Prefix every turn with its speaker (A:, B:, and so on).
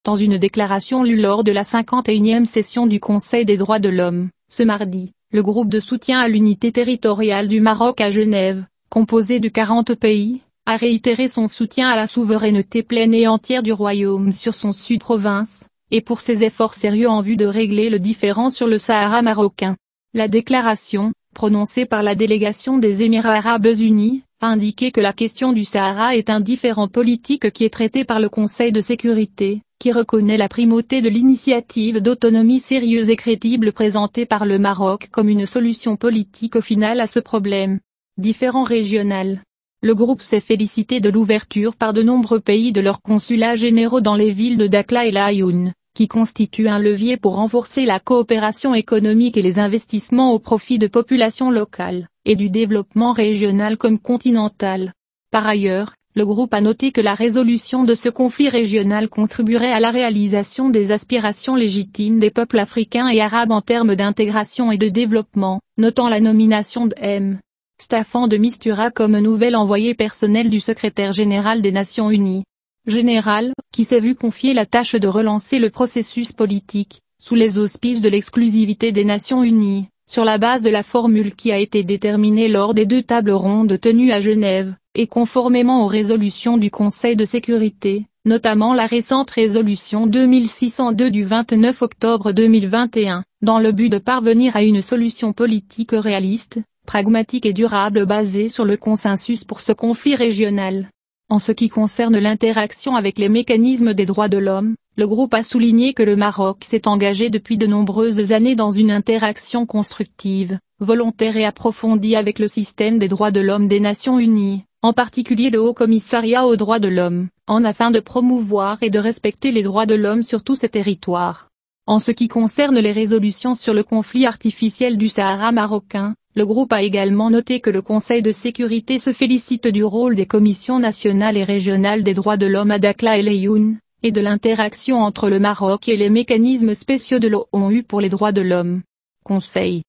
A: Dans une déclaration lue lors de la 51e session du Conseil des droits de l'homme, ce mardi, le groupe de soutien à l'unité territoriale du Maroc à Genève, composé de 40 pays, a réitéré son soutien à la souveraineté pleine et entière du royaume sur son sud-province, et pour ses efforts sérieux en vue de régler le différend sur le Sahara marocain. La déclaration, prononcée par la délégation des Émirats arabes unis, a indiqué que la question du Sahara est un différend politique qui est traité par le Conseil de sécurité, qui reconnaît la primauté de l'initiative d'autonomie sérieuse et crédible présentée par le Maroc comme une solution politique au final à ce problème. Différend régional. Le groupe s'est félicité de l'ouverture par de nombreux pays de leurs consulats généraux dans les villes de Dakhla et Laayoune, qui constituent un levier pour renforcer la coopération économique et les investissements au profit de populations locales, et du développement régional comme continental. Par ailleurs, le groupe a noté que la résolution de ce conflit régional contribuerait à la réalisation des aspirations légitimes des peuples africains et arabes en termes d'intégration et de développement, notant la nomination de M. Staffan de Mistura comme nouvel envoyé personnel du secrétaire général des Nations Unies. Général, qui s'est vu confier la tâche de relancer le processus politique, sous les auspices de l'exclusivité des Nations Unies, sur la base de la formule qui a été déterminée lors des 2 tables rondes tenues à Genève, et conformément aux résolutions du Conseil de sécurité, notamment la récente résolution 2602 du 29 octobre 2021, dans le but de parvenir à une solution politique réaliste, pragmatique et durable basée sur le consensus pour ce conflit régional. En ce qui concerne l'interaction avec les mécanismes des droits de l'homme, le groupe a souligné que le Maroc s'est engagé depuis de nombreuses années dans une interaction constructive, volontaire et approfondie avec le système des droits de l'homme des Nations Unies, en particulier le Haut Commissariat aux droits de l'homme, afin de promouvoir et de respecter les droits de l'homme sur tous ces territoires. En ce qui concerne les résolutions sur le conflit artificiel du Sahara marocain, le groupe a également noté que le Conseil de sécurité se félicite du rôle des commissions nationales et régionales des droits de l'homme à Dakhla et Laayoune, et de l'interaction entre le Maroc et les mécanismes spéciaux de l'ONU pour les droits de l'homme. Conseil